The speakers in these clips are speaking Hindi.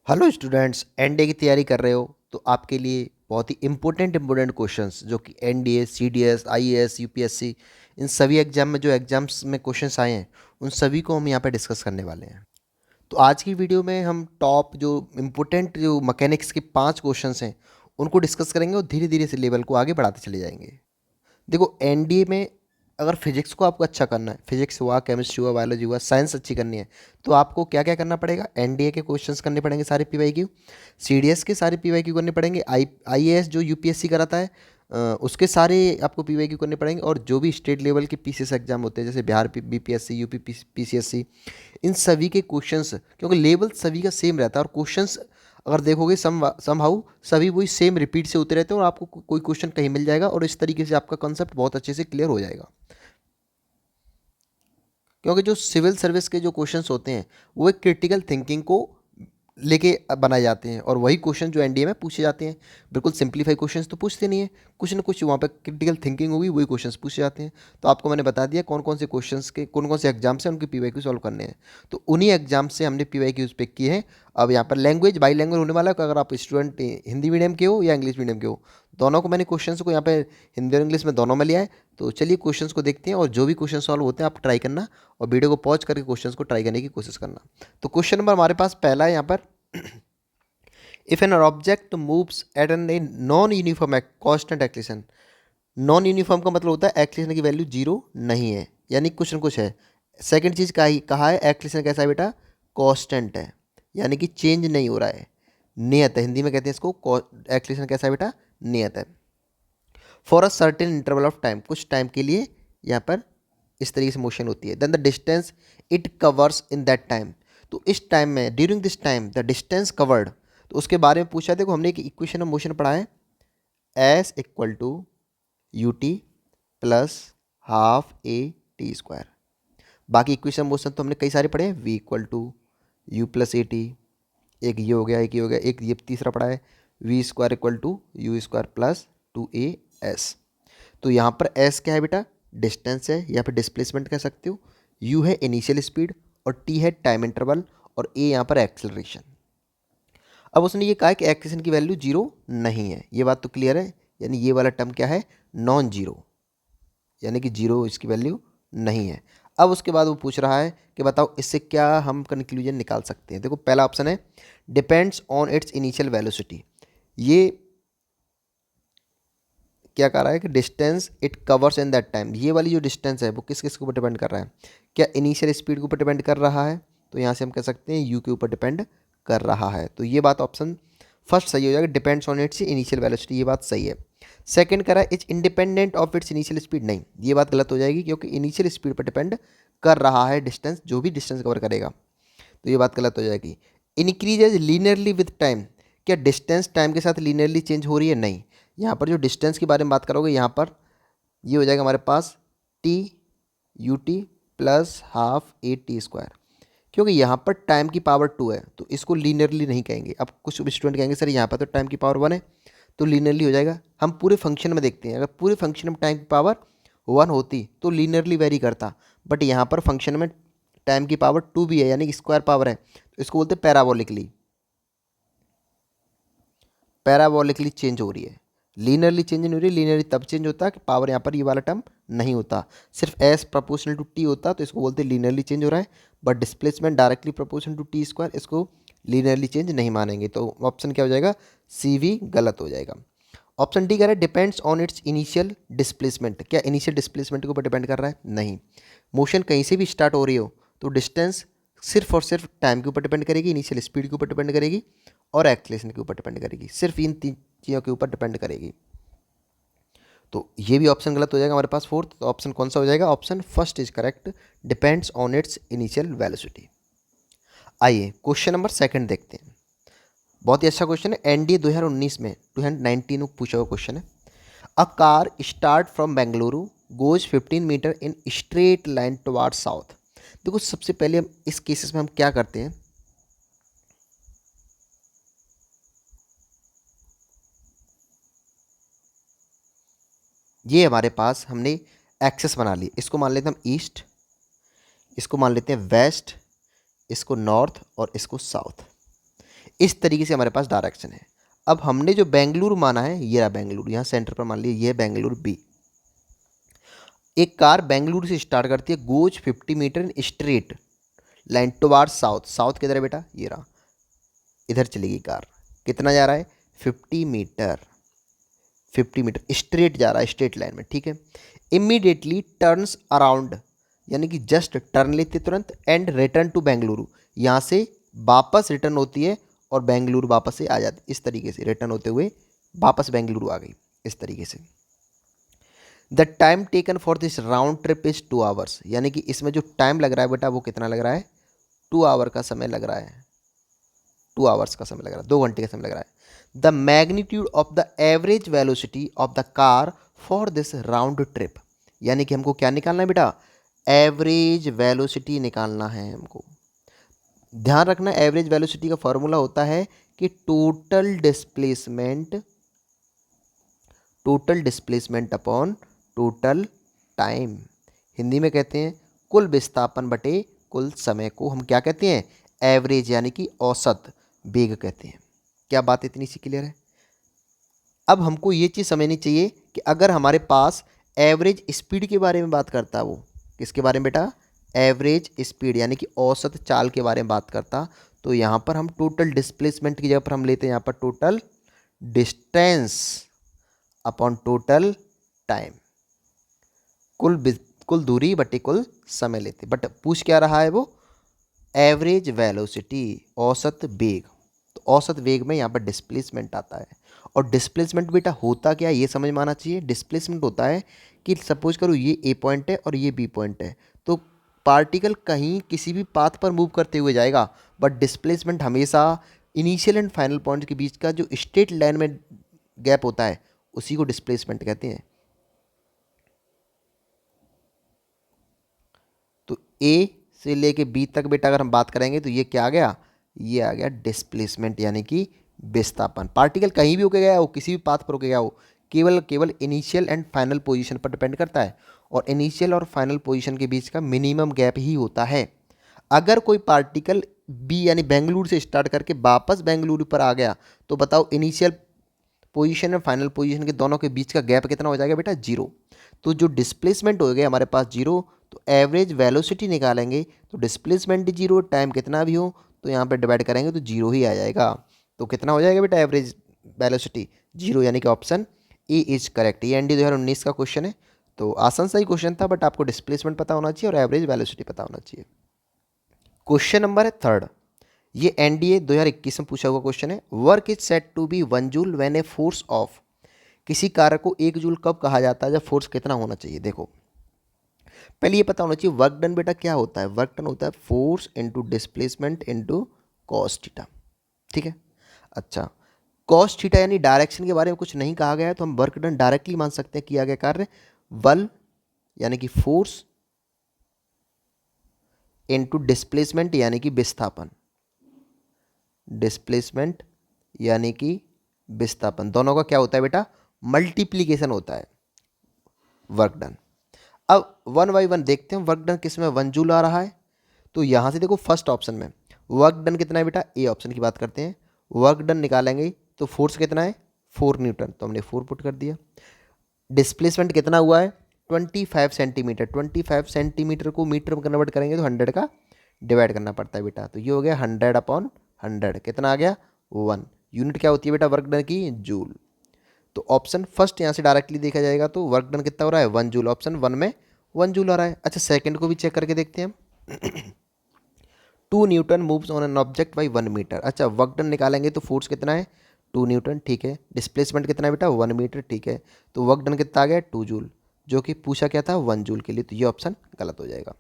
हेलो स्टूडेंट्स, एनडीए की तैयारी कर रहे हो तो आपके लिए बहुत ही इम्पोर्टेंट क्वेश्चंस जो कि एनडीए, सीडीएस, आईएएस, यूपीएससी इन सभी एग्जाम में जो एग्जाम्स में क्वेश्चंस आए हैं उन सभी को हम यहाँ पे डिस्कस करने वाले हैं। तो आज की वीडियो में हम टॉप जो इम्पोर्टेंट जो मैकेनिक्स के 5 क्वेश्चंस हैं उनको डिस्कस करेंगे और धीरे धीरे से लेवल को आगे बढ़ाते चले जाएंगे। देखो, एनडीए में अगर फिजिक्स को आपको अच्छा करना है, फिजिक्स हुआ, केमिस्ट्री हुआ, बायोलॉजी हुआ, साइंस अच्छी करनी है, तो आपको क्या क्या करना पड़ेगा? एनडीए के क्वेश्चंस करने पड़ेंगे सारे पीवाईक्यू, सीडीएस के सारे पीवाईक्यू करने पड़ेंगे, आईएएस जो यूपीएससी कराता है उसके सारे आपको पीवाईक्यू करने पड़ेंगे, और जो भी स्टेट लेवल के पीसीएस एग्जाम होते हैं जैसे बिहार बीपीएससी, यूपी पीसीएससी, इन सभी के क्वेश्चंस, क्योंकि लेवल सभी का सेम रहता है और क्वेश्चंस अगर देखोगे समहाउ सभी वही सेम रिपीट से होते रहते हैं और आपको कोई क्वेश्चन कहीं मिल जाएगा और इस तरीके से आपका कंसेप्ट बहुत अच्छे से क्लियर हो जाएगा। क्योंकि जो सिविल सर्विस के जो क्वेश्चंस होते हैं वो एक क्रिटिकल थिंकिंग को लेके बनाए जाते हैं, और वही क्वेश्चन जो एनडीए में पूछे जाते हैं। बिल्कुल सिंप्लीफाई क्वेश्चंस तो पूछते नहीं है, कुछ ना कुछ वहाँ पे क्रिटिकल थिंकिंग होगी, वही क्वेश्चंस पूछे जाते हैं। तो आपको मैंने बता दिया कौन कौन से क्वेश्चंस के कौन कौन से एग्जाम से उनके पीवाईक्यू सॉल्व करने हैं। तो उन्हीं एग्जाम से हमने पीवाईक्यूज पिक किए हैं। अब यहाँ पर लैंग्वेज बाई लैंग्वेज होने वाला है कि अगर आप स्टूडेंट हिंदी मीडियम के हो या इंग्लिश मीडियम के हो, दोनों को मैंने क्वेश्चंस को यहाँ पे हिंदी और इंग्लिश में दोनों में लिया है। तो चलिए क्वेश्चंस को देखते हैं और जो भी क्वेश्चन सॉल्व होते हैं आप ट्राई करना और वीडियो को पॉज करके क्वेश्चंस को ट्राई करने की कोशिश करना। तो क्वेश्चन नंबर हमारे पास पहला है यहाँ पर, if an object moves at an a non uniform constant acceleration. Non uniform का मतलब होता है एक्सीलरेशन की वैल्यू जीरो नहीं है, यानी कुछ ना कुछ है। सेकंड चीज़ कहा है एक्सीलरेशन कैसा है बेटा? कांस्टेंट है, यानी कि चेंज नहीं हो रहा है, नियत है। हिंदी में कहते हैं इसको एक्सीलरेशन कैसा है बेटा? नियत है। For a certain interval of time, कुछ टाइम के लिए यहाँ पर इस तरीके से मोशन होती है। Then the distance it covers in that time, तो इस टाइम में during this time the distance covered, तो उसके बारे में पूछा है। देखो, हमने एक इक्वेशन ऑफ मोशन पढ़ा है, S equal to U T plus half A T square. बाकी इक्वेशन ऑफ मोशन तो हमने कई सारे पढ़े हैं, V equal to U plus A T, एक ये हो गया, एक ये हो गया, एक ये तीसरा पढ़ा है, V square equal to U square plus two A S. तो यहाँ पर एस क्या है बेटा? डिस्टेंस है, या फिर डिस्प्लेसमेंट कह सकते हो। यू है इनिशियल स्पीड और टी है टाइम इंटरवल और ए यहाँ पर एक्सेलरेशन। अब उसने ये कहा कि एक्सेलरेशन की वैल्यू जीरो नहीं है, ये बात तो क्लियर है, यानी ये वाला टर्म क्या है? नॉन जीरो, यानी कि जीरो इसकी वैल्यू नहीं है। अब उसके बाद वो पूछ रहा है कि बताओ इससे क्या हम कंक्लूजन निकाल सकते हैं। देखो, पहला ऑप्शन है depends on it's initial velocity. ये क्या कह रहा है कि distance it covers in that time, ये वाली जो डिस्टेंस है वो किस किस के ऊपर डिपेंड कर रहा है? क्या इनिशियल स्पीड के ऊपर डिपेंड कर रहा है? तो यहाँ से हम कह सकते हैं यू के ऊपर डिपेंड कर रहा है। तो ये बात ऑप्शन फर्स्ट सही हो जाएगा, depends on it's initial velocity, ये बात सही है। सेकंड कह रहा है it's independent of its initial speed, नहीं, ये बात गलत हो जाएगी, क्योंकि इनिशियल स्पीड पर डिपेंड कर रहा है डिस्टेंस, जो भी डिस्टेंस कवर करेगा, तो ये बात गलत हो जाएगी। इंक्रीजेज लीनियरली विथ टाइम, क्या डिस्टेंस टाइम के साथ लीनियरली चेंज हो रही है? नहीं। यहाँ पर जो डिस्टेंस के बारे में बात करोगे, यहाँ पर ये हो जाएगा हमारे पास t u T plus half A T square, क्योंकि यहाँ पर टाइम की पावर 2 है तो इसको लीनियरली नहीं कहेंगे। अब कुछ स्टूडेंट कहेंगे सर यहाँ पर तो टाइम की पावर 1 है तो लीनियरली हो जाएगा। हम पूरे फंक्शन में देखते हैं, अगर पूरे फंक्शन में टाइम की पावर 1 होती तो लीनियरली वेरी करता, बट यहाँ पर फंक्शन में टाइम की पावर 2 भी है, यानी कि स्क्वायर पावर है, तो इसको बोलते हैं पैराबोलिकली, पैराबोलिकली चेंज हो रही है। लीनियरली चेंज नहीं हो रही, लीनियरली तब चेंज होता है कि पावर यहाँ पर ये वाला टर्म नहीं होता, सिर्फ एस प्रोपोर्शनल टू टी होता, तो इसको बोलते हैं लीनियरली चेंज हो रहा है। But displacement directly proportional to T square, इसको लीनियरली चेंज नहीं मानेंगे। तो ऑप्शन क्या हो जाएगा? सी वी गलत हो जाएगा। ऑप्शन डी कह रहा है depends on it's initial displacement, क्या इनिशियल डिस्प्लेसमेंट के ऊपर डिपेंड कर रहा है? नहीं। मोशन कहीं से भी स्टार्ट हो रही हो तो डिस्टेंस सिर्फ और सिर्फ टाइम के ऊपर डिपेंड करेगी, इनिशियल स्पीड के ऊपर डिपेंड करेगी और एक्सेलरेशन के ऊपर डिपेंड करेगी, सिर्फ इन तीन चीज़ों के ऊपर डिपेंड करेगी। तो ये भी ऑप्शन गलत हो जाएगा हमारे पास फोर्थ। तो ऑप्शन कौन सा हो जाएगा? Option first is correct, depends on it's initial velocity. आइए क्वेश्चन नंबर सेकंड देखते हैं। बहुत ही अच्छा क्वेश्चन है, एनडीए 2019 में 2019 में पूछा हुआ क्वेश्चन है। A car start from Bengaluru goes 15 metre in straight line toward south. देखो, सबसे पहले हम इस केसेस में हम क्या करते हैं, ये हमारे पास हमने एक्सेस बना ली, इसको मान लेते हैं हम ईस्ट, इसको मान लेते हैं वेस्ट, इसको नॉर्थ और इसको साउथ। इस तरीके से हमारे पास डायरेक्शन है। अब हमने जो बेंगलुरु माना है, ये रहा बेंगलुरु, यहाँ सेंटर पर मान लिया ये बेंगलुरु बी। एक कार बेंगलुरु से स्टार्ट करती है, goes 50 metre in straight line toward south. South किधर है बेटा, ये रहा, इधर चलेगी कार। कितना जा रहा है, 50 मीटर, 50 मीटर स्ट्रेट जा रहा है, स्ट्रेट लाइन में, ठीक है। इमीडिएटली टर्न्स अराउंड, यानी कि जस्ट टर्न लेते तुरंत, एंड रिटर्न टू बेंगलुरु, यहाँ से वापस रिटर्न होती है और बेंगलुरु वापस से आ जाती, इस तरीके से रिटर्न होते हुए वापस बेंगलुरु आ गई, इस तरीके से। The time taken for this round trip is 2 hours, यानी कि इसमें जो टाइम लग रहा है बेटा वो कितना लग रहा है, 2 आवर का समय लग रहा है, 2 आवर्स का समय लग रहा है, 2 घंटे का समय लग रहा है। The magnitude of the average velocity of the car for this round trip, यानी कि हमको क्या निकालना है बेटा, एवरेज वेलोसिटी निकालना है हमको। ध्यान रखना, एवरेज वेलोसिटी का फॉर्मूला होता है कि total displacement upon total time. Hindi में कहते हैं कुल विस्थापन बटे कुल समय को हम क्या कहते हैं, एवरेज, यानी कि औसत वेग कहते हैं। क्या बात इतनी सी क्लियर है। अब हमको ये चीज़ समझनी चाहिए कि अगर हमारे पास एवरेज स्पीड के बारे में बात करता, वो किसके बारे में बेटा, एवरेज स्पीड, यानी कि औसत चाल के बारे में बात करता, तो यहाँ पर हम टोटल डिस्प्लेसमेंट की जगह पर हम लेते हैं यहाँ पर total distance upon total time, कुल दूरी बटे कुल समय लेते। बट पूछ क्या रहा है वो, एवरेज वेलोसिटी, औसत वेग। तो औसत वेग में यहाँ पर डिस्प्लेसमेंट आता है। और डिस्प्लेसमेंट बेटा होता क्या है ये समझ में आना चाहिए। डिस्प्लेसमेंट होता है कि सपोज करो ये ए पॉइंट है और ये बी पॉइंट है, तो पार्टिकल कहीं किसी भी पाथ पर मूव करते हुए जाएगा, बट डिस्प्लेसमेंट हमेशा इनिशियल एंड फाइनल पॉइंट के बीच का जो स्ट्रेट लाइन में गैप होता है उसी को डिस्प्लेसमेंट कहते हैं। तो ए से लेके बी तक बेटा अगर हम बात करेंगे तो ये क्या आ गया, ये आ गया डिस्प्लेसमेंट, यानी कि विस्थापन। पार्टिकल कहीं भी होके गया हो, किसी भी पाथ पर होके गया हो, केवल इनिशियल एंड फाइनल पोजीशन पर डिपेंड करता है, और इनिशियल और फाइनल पोजीशन के बीच का मिनिमम गैप ही होता है। अगर कोई पार्टिकल बी यानी बेंगलुरु से स्टार्ट करके वापस बेंगलुरु पर आ गया, तो बताओ इनिशियल पोजीशन और फाइनल पोजीशन के दोनों के बीच का गैप कितना हो जाएगा बेटा, 0। तो जो डिस्प्लेसमेंट हो गया हमारे पास 0, तो एवरेज वेलोसिटी निकालेंगे तो डिस्प्लेसमेंट 0, टाइम कितना भी हो तो यहाँ पर डिवाइड करेंगे तो 0 ही आ जाएगा। तो कितना हो जाएगा बेटा एवरेज वेलोसिटी, 0, यानी कि ऑप्शन ए इज करेक्ट। ये एनडी 2019 का क्वेश्चन है, तो आसान सा ही क्वेश्चन था, बट आपको डिस्प्लेसमेंट पता होना चाहिए और एवरेज वेलोसिटी पता होना चाहिए। क्वेश्चन नंबर है 3, ये एनडीए 2021 में पूछा हुआ क्वेश्चन है। Work is set to be 1 joule when a force of, किसी कार्य को 1 जूल कब कहा जाता है जब फोर्स कितना होना चाहिए। देखो पहले ये पता होना चाहिए वर्क डन बेटा क्या होता है। वर्क डन होता है force into displacement into cos theta, ठीक है। अच्छा, कॉस थीटा यानी डायरेक्शन के बारे में कुछ नहीं कहा गया है, तो हम वर्क डन डायरेक्टली मान सकते हैं किया गया कार्य। बल यानी कि फोर्स इनटू डिस्प्लेसमेंट यानी कि विस्थापन, डिस्प्लेसमेंट यानी कि विस्थापन, दोनों का क्या होता है बेटा, मल्टीप्लीकेशन होता है वर्क डन। अब 1 बाई 1 देखते हैं वर्क डन किस में 1 जूल आ रहा है। तो यहाँ से देखो फर्स्ट ऑप्शन में वर्क डन कितना है बेटा, ए ऑप्शन की बात करते हैं। वर्क डन निकालेंगे तो फोर्स कितना है 4 न्यूटन, तो हमने 4 पुट कर दिया। डिस्प्लेसमेंट कितना हुआ है 25 सेंटीमीटर, 25 सेंटीमीटर को मीटर में कन्वर्ट करेंगे तो 100 का डिवाइड करना पड़ता है बेटा, तो ये हो गया 100 अपॉन 100, कितना आ गया 1। यूनिट क्या होती है बेटा वर्क डन की, जूल। तो ऑप्शन फर्स्ट यहाँ से डायरेक्टली देखा जाएगा तो वर्क डन कितना हो रहा है 1 जूल, ऑप्शन 1 में 1 जूल आ रहा है। अच्छा सेकंड को भी चेक करके देखते हैं हम 2 newton moves on an object by 1 metre. अच्छा वर्क डन निकालेंगे तो फोर्स कितना है 2 न्यूटन, ठीक है। डिस्प्लेसमेंट कितना है बेटा 1 मीटर, ठीक है। तो वर्क डन कितना आ गया 2 जूल, जो कि पूछा क्या था 1 जूल के लिए, तो ये ऑप्शन गलत हो जाएगा।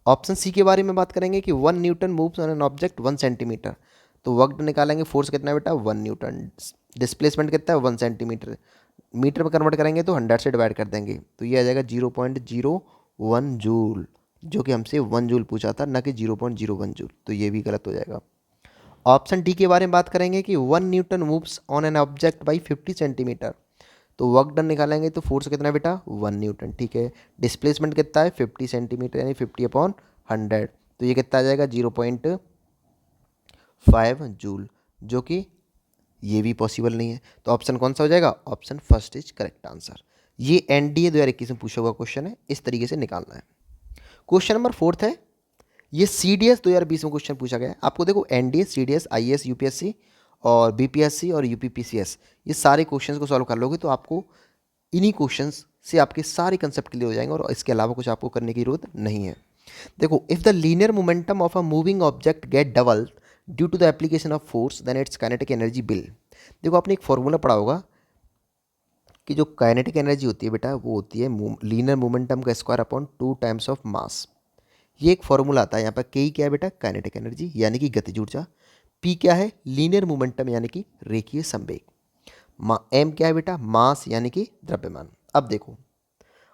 ऑप्शन सी के बारे में बात करेंगे कि 1 Newton moves on an object 1 centimetre, तो वर्क डन निकालेंगे फोर्स कितना है बेटा 1 न्यूटन, डिस्प्लेसमेंट कितना है 1 सेंटीमीटर, मीटर में कन्वर्ट करेंगे तो 100 से डिवाइड कर देंगे तो ये आ जाएगा 0.01 जूल, जो कि हमसे 1 जूल पूछा था ना कि 0.01 जूल, तो ये भी गलत हो जाएगा। ऑप्शन डी के बारे में बात करेंगे कि 1 Newton moves on an object by 50 centimetre, तो वर्क डन निकालेंगे तो फोर्स कितना है बेटा 1 न्यूटन, ठीक है। डिस्प्लेसमेंट कितना है 50 सेंटीमीटर यानी 50 अपॉन 100, तो ये कितना आ जाएगा 0.5 जूल। जो कि ये भी पॉसिबल नहीं है। तो ऑप्शन कौन सा हो जाएगा? Option first is correct answer. ये एनडीए 2021 में पूछा हुआ क्वेश्चन है, इस तरीके से निकालना है। क्वेश्चन नंबर 4 है, ये सीडीएस 2020 में क्वेश्चन पूछा गया है। आपको देखो एनडीए, सीडीएस, आईएएस, यूपीएससी और बीपीएससी और यूपीपीसीएस, ये सारे क्वेश्चंस को सॉल्व कर लोगे तो आपको इन्हीं क्वेश्चंस से आपके सारे कंसेप्ट क्लियर हो जाएंगे और इसके अलावा कुछ आपको करने की जरूरत नहीं है। देखो, if the linear momentum of a moving object get double due to the application of force then its kinetic energy will. देखो, आपने एक फॉर्मूला पढ़ा होगा कि जो काइनेटिक एनर्जी होती है बेटा, वो होती है लीनियर मोमेंटम का square upon 2 times of mass. ये एक फॉर्मूला आता है। यहाँ पर के क्या है बेटा? काइनेटिक एनर्जी यानी कि गतिज ऊर्जा। पी क्या है? लीनियर मोमेंटम यानी कि रेखीय संवेग। एम क्या है बेटा? मास यानी कि द्रव्यमान। अब देखो,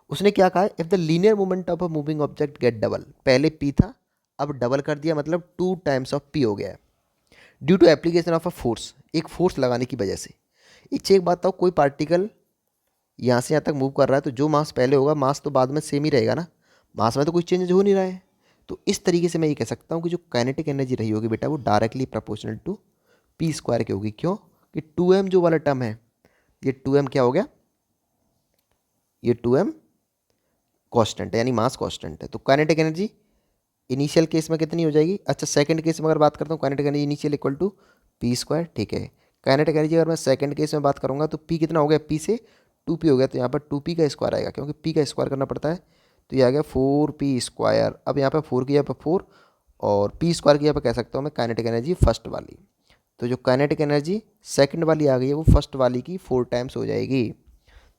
उसने क्या कहा है? If the linear moment of a moving object get double, पहले पी था, अब डबल कर दिया, मतलब 2 टाइम्स ऑफ पी हो गया है। Due to application of a force, एक फोर्स लगाने की वजह से। एक बात बताओ, कोई पार्टिकल यहाँ से यहाँ तक मूव कर रहा है तो जो मास पहले होगा, मास तो बाद में सेम ही रहेगा ना, मास में तो कुछ चेंज हो नहीं रहा है। तो इस तरीके से मैं ये कह सकता हूँ कि जो काइनेटिक एनर्जी रही होगी बेटा, वो directly proportional to P square की होगी। क्यों? कि 2m जो वाला टर्म है, ये 2m क्या हो गया? ये 2m कांस्टेंट है, यानी मास कांस्टेंट है। तो काइनेटिक एनर्जी इनिशियल केस में कितनी हो जाएगी? अच्छा, सेकंड केस में अगर बात करता हूँ, kinetic energy initial equal to P square, ठीक है। काइनेटिक एनर्जी अगर मैं सेकंड केस में बात करूँगा तो पी कितना हो गया? पी से 2p हो गया, तो यहाँ पर 2p का स्क्वायर आएगा, क्योंकि p का स्क्वायर करना पड़ता है। तो ये आ गया 4p स्क्वायर। अब यहाँ पर 4 की यहाँ पर 4 और p स्क्वायर की यहाँ पर कह सकता हूँ मैं काइनेटिक एनर्जी फर्स्ट वाली। तो जो काइनेटिक एनर्जी सेकंड वाली आ गई है, वो फर्स्ट वाली की 4 टाइम्स हो जाएगी।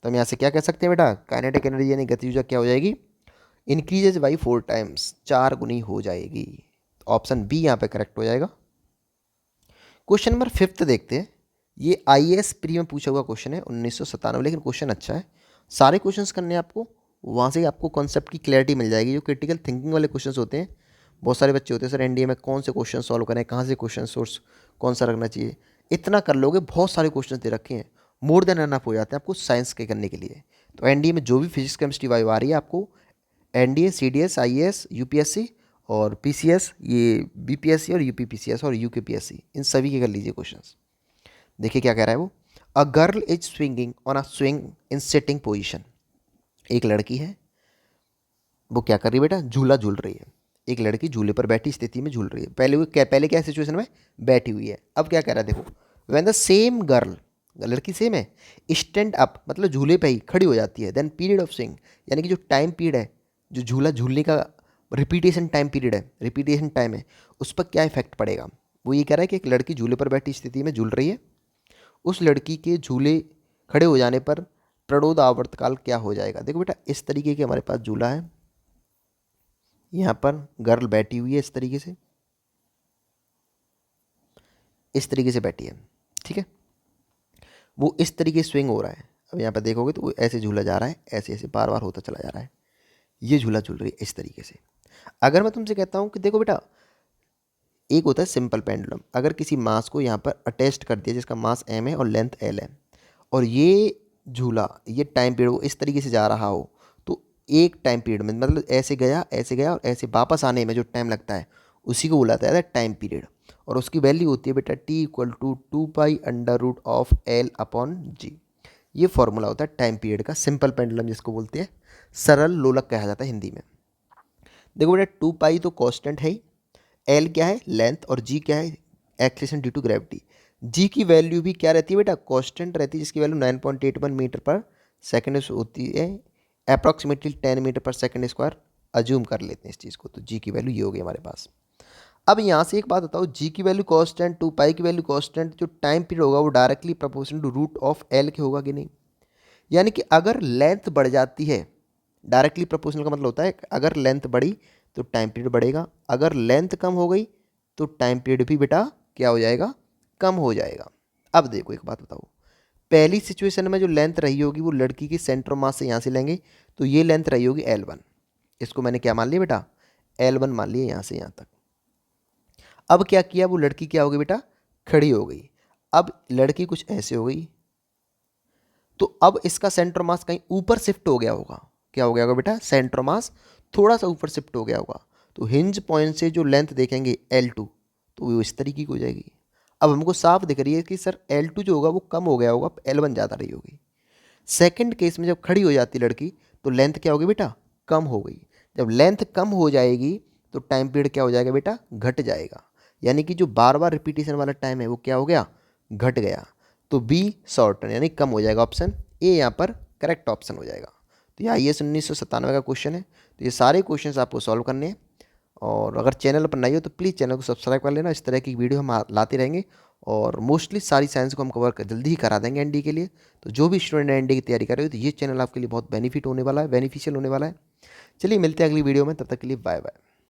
तो हम यहाँ से क्या कह सकते हैं बेटा? काइनेटिक एनर्जी यानी गतिज ऊर्जा क्या हो जाएगी? इंक्रीजेज बाई 4 टाइम्स, 4 गुनी हो जाएगी। तो ऑप्शन बी यहाँ पे करेक्ट हो जाएगा। क्वेश्चन नंबर 5 देखते हैं। ये आईएएस प्री में पूछा हुआ क्वेश्चन है 1997, लेकिन क्वेश्चन अच्छा है। सारे क्वेश्चंस करने आपको, वहाँ से आपको कॉन्सेप्ट की क्लैरिटी मिल जाएगी। जो क्रिटिकल थिंकिंग वाले क्वेश्चंस होते हैं, बहुत सारे बच्चे होते हैं सर एनडीए में कौन से क्वेश्चन सॉल्व करें, कहाँ से क्वेश्चन सोर्स कौन सा रखना चाहिए, इतना कर लोगे। बहुत सारे क्वेश्चन दे रखे हैं, मोर देन एनफ हो जाते हैं आपको साइंस के करने के लिए। तो एनडीए में जो भी फिजिक्स केमिस्ट्री वाइव आ रही है, आपको एनडीए, सीडीएस, आईएएस, यूपीएससी और पीसीएस, ये बीपीएससी और यूपीपीसीएस और यूकेपीएससी, इन सभी के कर लीजिए क्वेश्चंस। देखिए क्या कह रहा है वो। A girl is swinging on a swing in sitting position. एक लड़की है, वो क्या कर रही है बेटा? झूला झूल रही है। एक लड़की झूले पर बैठी स्थिति में झूल रही है। पहले क्या सिचुएशन में बैठी हुई है। अब क्या कह रहा है देखो, व्हेन द सेम गर्ल, लड़की सेम है, स्टैंड अप मतलब झूले पे ही खड़ी हो जाती है, देन पीरियड ऑफ स्विंग यानी कि जो टाइम पीरियड है, जो झूला झूलने का रिपीटेशन टाइम पीरियड है, रिपीटेशन टाइम है, उस पर क्या इफेक्ट पड़ेगा। वो ये कह रहा है कि एक लड़की झूले पर बैठी स्थिति में झूल रही है, उस लड़की के झूले खड़े हो जाने पर प्रणोद आवर्तकाल क्या हो जाएगा। देखो बेटा, इस तरीके के हमारे पास झूला है, यहाँ पर गर्ल बैठी हुई है इस तरीके से, इस तरीके से बैठी है, ठीक है। वो इस तरीके से स्विंग हो रहा है। अब यहाँ पर देखोगे तो वो ऐसे झूला जा रहा है, ऐसे ऐसे बार बार होता चला जा रहा है। ये झूला झूल रही है इस तरीके से। अगर मैं तुमसे कहता हूँ कि देखो बेटा, एक होता है सिंपल पेंडुलम, अगर किसी मास को यहाँ पर अटैच कर दिया जिसका मास m है और लेंथ l है, और ये झूला, ये टाइम पीरियड वो इस तरीके से जा रहा हो, तो एक टाइम पीरियड में मतलब ऐसे गया और ऐसे वापस आने में जो टाइम लगता है, उसी को बुलाता है टाइम पीरियड। और उसकी वैल्यू होती है बेटा t इक्वल टू 2π√L/g। ये फॉर्मूला होता है टाइम पीरियड का, सिंपल पेंडुलम जिसको बोलते हैं, सरल लोलक कहा जाता है हिंदी में। देखो बेटा, 2π तो कांस्टेंट है ही, एल क्या है? लेंथ, और जी क्या है? Acceleration due to gravity. जी की वैल्यू भी क्या रहती है बेटा? कांस्टेंट रहती है, जिसकी वैल्यू 9.81 मीटर पर सेकंड होती है, अप्रॉक्सीमेटली 10 मीटर पर सेकंड स्क्वायर अज्यूम कर लेते हैं इस चीज़ को। तो जी की वैल्यू ये हो गई हमारे पास। अब यहाँ से एक बात बताओ, जी की वैल्यू कांस्टेंट, 2π की वैल्यू कांस्टेंट, जो टाइम पीरियड होगा वो directly proportional to root of L के होगा कि नहीं। यानी कि अगर लेंथ बढ़ जाती है, डायरेक्टली प्रोपोर्शनल का मतलब होता है अगर लेंथ बढ़ी तो टाइम पीरियड बढ़ेगा, अगर लेंथ कम हो गई तो टाइम पीरियड भी बेटा क्या हो जाएगा? कम हो जाएगा। अब देखो एक बात बताओ, पहली सिचुएशन में जो लेंथ रही होगी वो लड़की की सेंटर मास से यहाँ से लेंगे, तो ये लेंथ रही होगी L1। इसको मैंने क्या मान लिया बेटा? L1 मान लिया यहाँ से यहाँ तक। अब क्या किया, वो लड़की क्या हो गई बेटा? खड़ी हो गई। अब लड़की कुछ ऐसे हो गई, तो अब इसका सेंटर मास कहीं ऊपर शिफ्ट हो गया होगा। क्या हो गया होगा बेटा? सेंटर मास थोड़ा सा ऊपर शिफ्ट हो गया होगा। तो हिंज पॉइंट से जो लेंथ देखेंगे L2, तो वो इस तरीके की हो जाएगी। अब हमको साफ दिख रही है कि सर L2 जो होगा वो कम हो गया होगा, L1 ज़्यादा रही होगी। सेकंड केस में जब खड़ी हो जाती लड़की तो लेंथ क्या होगी बेटा, कम हो गई। जब लेंथ कम हो जाएगी तो टाइम पीरियड क्या हो जाएगा बेटा, घट जाएगा। यानी कि जो बार बार रिपीटेशन वाला टाइम है वो क्या हो गया, घट गया। तो बी शॉर्टन यानी कम हो जाएगा। ऑप्शन ए यहाँ पर करेक्ट ऑप्शन हो जाएगा। तो ये IAS 1997 का क्वेश्चन है। तो ये सारे क्वेश्चन आपको सॉल्व करने हैं। और अगर चैनल पर नए हो तो प्लीज़ चैनल को सब्सक्राइब कर लेना। इस तरह की वीडियो हम लाते रहेंगे और मोस्टली सारी साइंस को हम कवर जल्दी ही करा देंगे एनडी के लिए। तो जो भी स्टूडेंट एनडी की तैयारी कर रहे हो तो ये चैनल आपके लिए बहुत बेनिफिशियल होने वाला है। चलिए मिलते हैं अगली वीडियो में, तब तक के लिए बाय बाय।